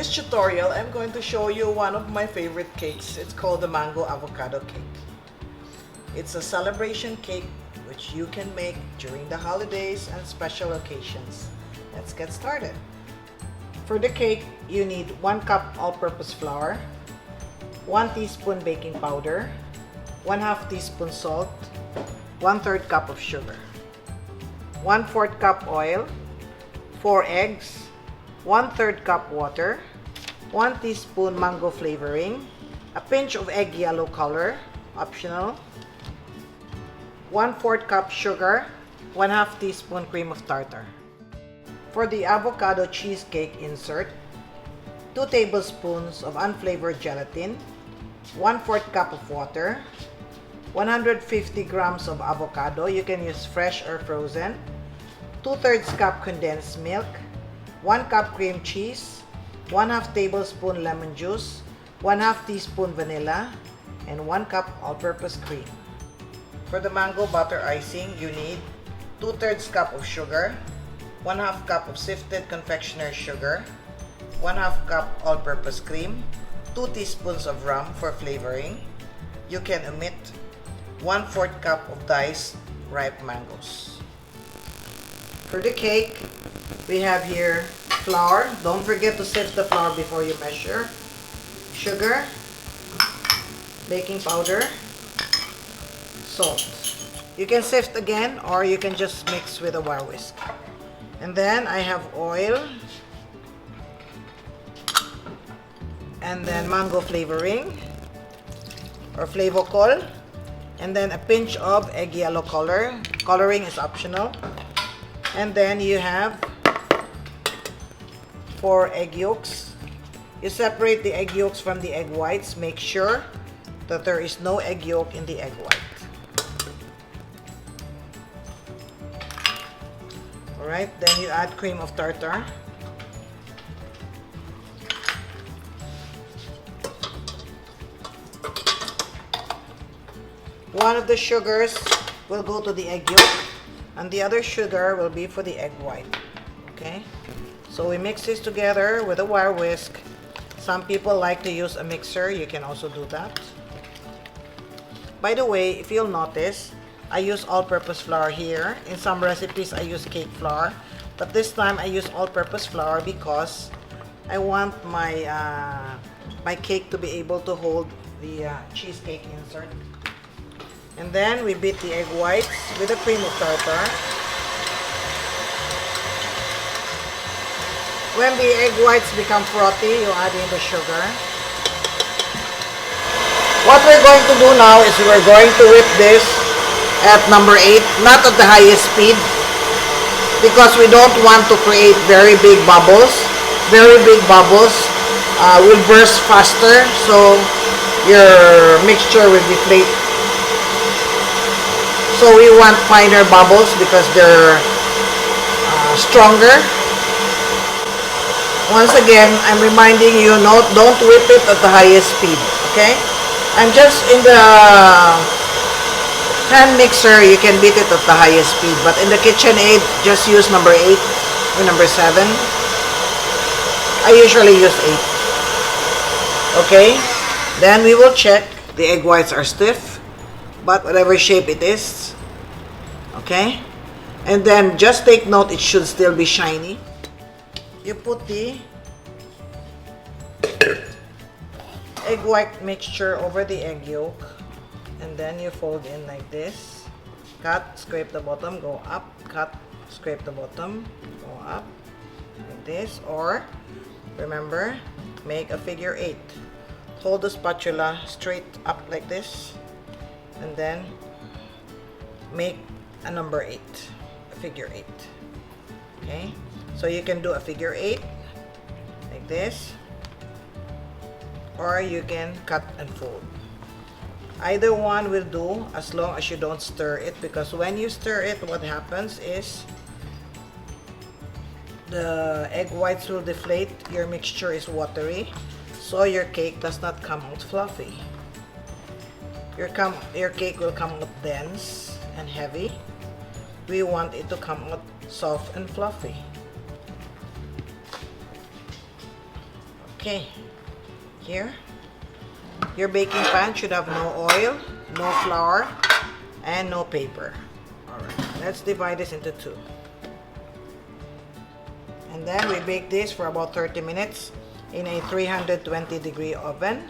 this tutorial, I'm going to show you one of my favorite cakes. It's called the mango avocado cake. It's a celebration cake which you can make during the holidays and special occasions. Let's get started. For the cake, you need 1 cup all-purpose flour, 1 teaspoon baking powder, 1/2 teaspoon salt, 1/3 cup of sugar, 1/4 cup oil, 4 eggs, 1/3 cup water, 1 teaspoon mango flavoring, a pinch of egg yellow color, optional, 1/4 cup sugar, 1/2 teaspoon cream of tartar. For the avocado cheesecake insert, 2 tablespoons of unflavored gelatin, 1/4 cup of water, 150 grams of avocado, you can use fresh or frozen, 2/3 cup condensed milk, 1 cup cream cheese, 1/2 tablespoon lemon juice, 1/2 teaspoon vanilla, and 1 cup all-purpose cream. For the mango butter icing, you need 2/3 cup of sugar, 1/2 cup of sifted confectioner's sugar, 1/2 cup all-purpose cream, 2 teaspoons of rum for flavoring. You can omit 1/4 cup of diced ripe mangoes. For the cake, we have here flour. Don't forget to sift the flour before you measure. Sugar, baking powder, salt. You can sift again or you can just mix with a wire whisk. And then I have oil. And then mango flavoring or flavocol. And then a pinch of egg yellow color. Coloring is optional. And then you have 4 egg yolks. You separate the egg yolks from the egg whites. Make sure that there is no egg yolk in the egg white. Alright, then you add cream of tartar. One of the sugars will go to the egg yolk, and the other sugar will be for the egg white. Okay, so we mix this together with a wire whisk. Some people like to use a mixer. You can also do that. By the way, if you'll notice, I use all-purpose flour here. In some recipes, I use cake flour, but this time I use all-purpose flour because I want my my cake to be able to hold the cheesecake insert. And then we beat the egg whites with the cream of tartar. When the egg whites become frothy, you add in the sugar. What we're going to do now is we're going to whip this at number 8, not at the highest speed, because we don't want to create very big bubbles. Very big bubbles will burst faster, so your mixture will deflate. So we want finer bubbles because they're stronger. Once again, I'm reminding you, don't whip it at the highest speed, okay? I'm just in the hand mixer, you can beat it at the highest speed, but in the KitchenAid, just use number 8 or number 7. I usually use 8. Okay? Then we will check. The egg whites are stiff, but whatever shape it is, okay? And then just take note, it should still be shiny. You put the egg white mixture over the egg yolk, and then you fold in like this. Cut, scrape the bottom, go up, cut, scrape the bottom, go up, like this. Or, remember, make a figure 8. Hold the spatula straight up like this, and then make a number 8, a figure 8. Okay, so you can do a figure 8 like this, or you can cut and fold. Either one will do as long as you don't stir it, because when you stir it, what happens is the egg whites will deflate, your mixture is watery, so your cake does not come out fluffy. Your cake will come out dense and heavy. We want it to come out soft and fluffy. Okay, here, your baking pan should have no oil, no flour, and no paper. Alright, let's divide this into two. And then we bake this for about 30 minutes in a 320-degree oven.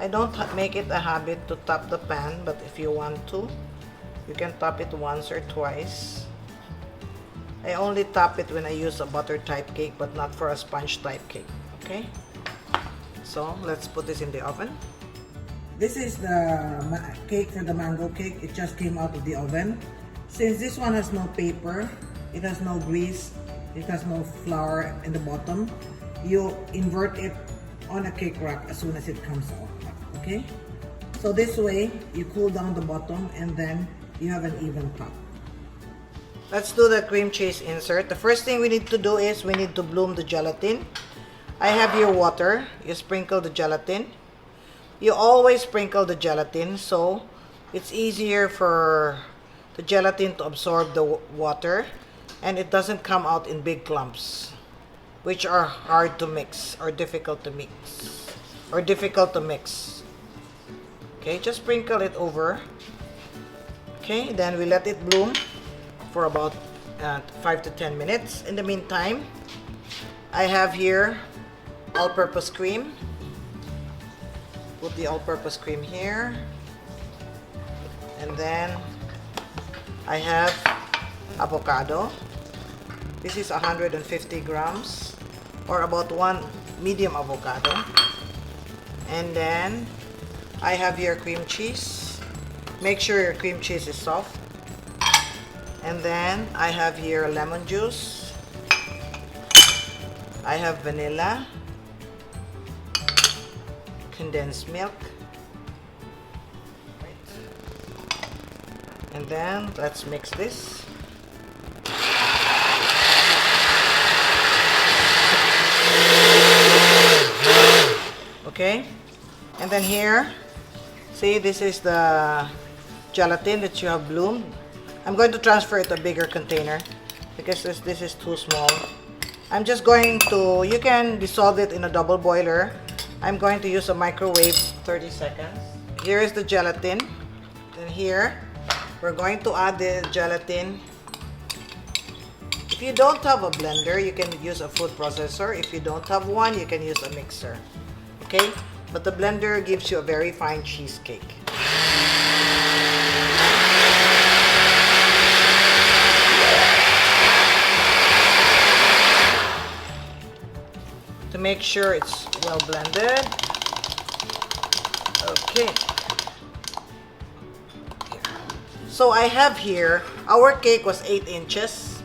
I don't make it a habit to top the pan, but if you want to, you can top it once or twice. I only top it when I use a butter type cake, but not for a sponge type cake. Okay? So let's put this in the oven. This is the cake for the mango cake. It just came out of the oven. Since this one has no paper, it has no grease, it has no flour in the bottom, you invert it on a cake rack as soon as it comes out. Okay? So this way, you cool down the bottom and then you have an even top. Let's do the cream cheese insert. The first thing we need to do is we need to bloom the gelatin. I have here water. You sprinkle the gelatin. You always sprinkle the gelatin so it's easier for the gelatin to absorb the water and it doesn't come out in big clumps, which are hard to mix or difficult to mix. Okay, just sprinkle it over. Okay, then we let it bloom for about 5 to 10 minutes. In the meantime, I have here all-purpose cream. Put the all-purpose cream here. And then I have avocado. This is 150 grams or about one medium avocado. And then I have here cream cheese. Make sure your cream cheese is soft. And then I have here lemon juice. I have vanilla, condensed milk. And then let's mix this. Okay, and then here, see, this is the gelatin that you have bloomed. I'm going to transfer it to a bigger container because this is too small. I'm just going to, you can dissolve it in a double boiler. I'm going to use a microwave 30 seconds. Here is the gelatin. Then here, we're going to add the gelatin. If you don't have a blender, you can use a food processor. If you don't have one, you can use a mixer. Okay? But the blender gives you a very fine cheesecake. To make sure it's well blended. Okay. So I have here, our cake was 8 inches.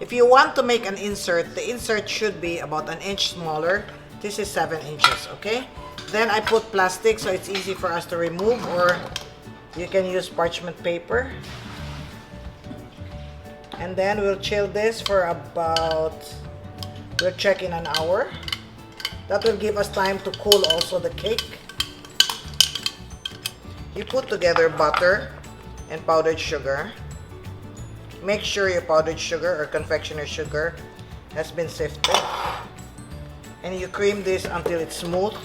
If you want to make an insert, the insert should be about an inch smaller. This is 7 inches, okay? Then I put plastic so it's easy for us to remove, or you can use parchment paper. And then we'll chill this for about, we'll check in an hour. That will give us time to cool also the cake. You put together butter and powdered sugar. Make sure your powdered sugar or confectioner sugar has been sifted. And you cream this until it's smooth.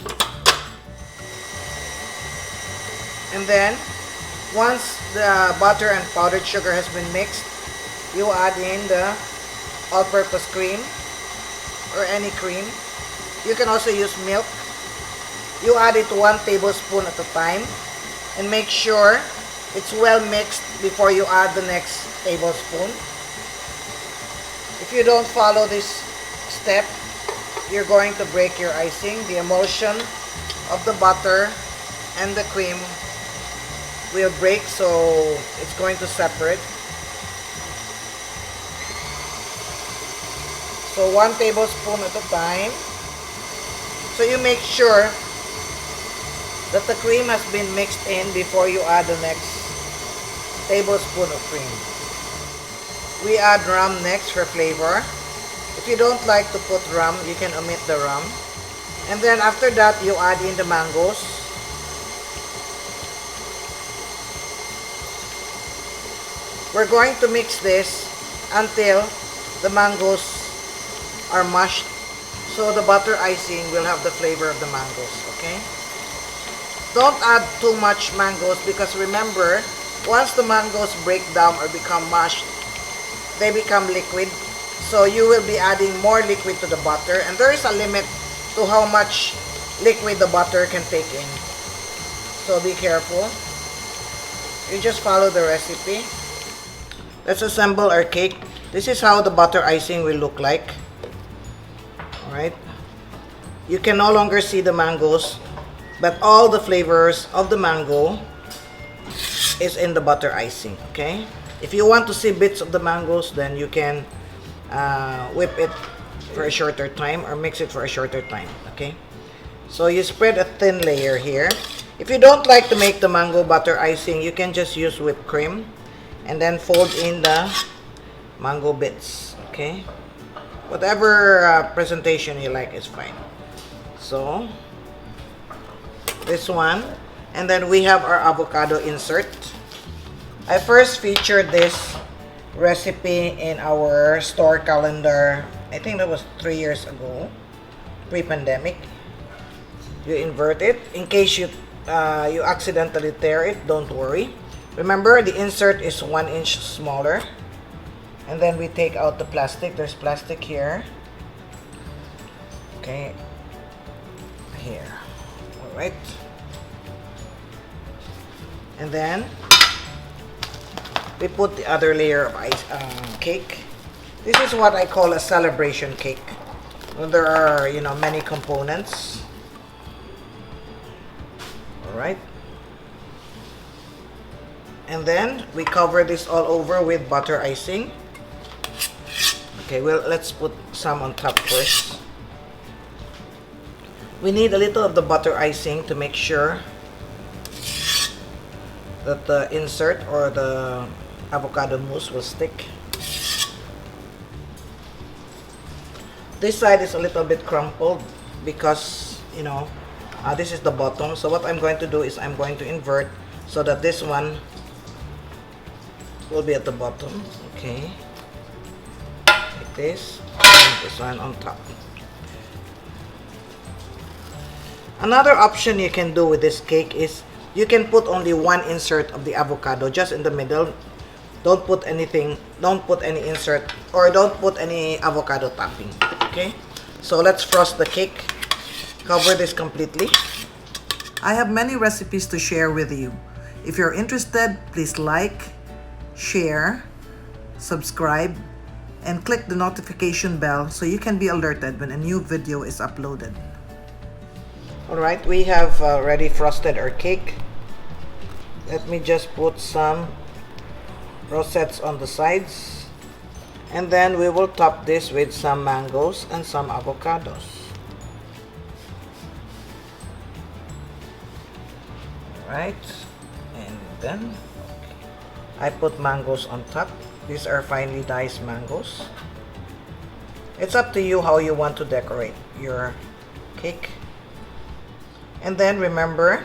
And then, once the butter and powdered sugar has been mixed, you add in the all-purpose cream or any cream. You can also use milk. You add it 1 tablespoon at a time and make sure it's well mixed before you add the next tablespoon. If you don't follow this step, you're going to break your icing. The emulsion of the butter and the cream will break, so it's going to separate. So 1 tablespoon at a time. So you make sure that the cream has been mixed in before you add the next tablespoon of cream. We add rum next for flavor. If you don't like to put rum, you can omit the rum. And then after that, you add in the mangoes. We're going to mix this until the mangoes are mashed So the butter icing will have the flavor of the mangoes, okay? Don't add too much mangoes because remember, once the mangoes break down or become mashed, they become liquid. So you will be adding more liquid to the butter, and there is a limit to how much liquid the butter can take in. So be careful. You just follow the recipe. Let's assemble our cake. This is how the butter icing will look like. Alright. You can no longer see the mangoes, but all the flavors of the mango is in the butter icing, okay? If you want to see bits of the mangoes, then you can whip it for a shorter time or mix it for a shorter time, okay? So you spread a thin layer here. If you don't like to make the mango butter icing, you can just use whipped cream and then fold in the mango bits, okay? Whatever presentation you like is fine. So this one, and then we have our avocado insert. I first featured this recipe in our store calendar. I think that was 3 years ago, pre-pandemic. You invert it. In case you accidentally tear it, don't worry. Remember, the insert is 1 inch smaller. And then we take out the plastic. There's plastic here. Okay. Here. Alright. And then we put the other layer of cake. This is what I call a celebration cake. When there are, many components. Alright. And then we cover this all over with butter icing. Okay, well, let's put some on top first. We need a little of the butter icing to make sure that the insert or the avocado mousse will stick. This side is a little bit crumpled because, this is the bottom. So what I'm going to do is I'm going to invert so that this one will be at the bottom. Okay. Like this. And this one on top. Another option you can do with this cake is you can put only one insert of the avocado just in the middle. Don't put anything, don't put any insert, or don't put any avocado topping. Okay? So let's frost the cake. Cover this completely. I have many recipes to share with you. If you're interested, please like, share, subscribe, and click the notification bell so you can be alerted when a new video is uploaded. Alright, we have already frosted our cake. Let me just put some rosettes on the sides. And then we will top this with some mangoes and some avocados. Alright, and then I put mangoes on top. These are finely diced mangoes. It's up to you how you want to decorate your cake. And then remember,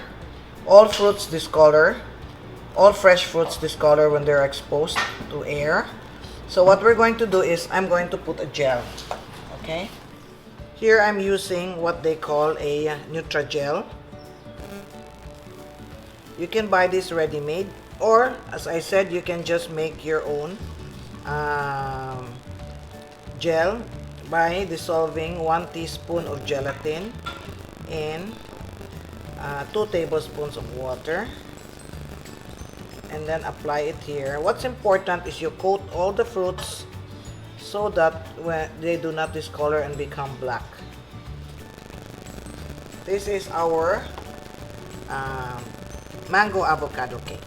all fruits discolor, all fresh fruits discolor when they're exposed to air. So what we're going to do is I'm going to put a gel. Okay? Here I'm using what they call a Nutragel. You can buy this ready-made, or as I said, you can just make your own gel by dissolving 1 teaspoon of gelatin in 2 tablespoons of water, and then apply it here. What's important is you coat all the fruits so that when they do not discolor and become black. This is our mango avocado cake.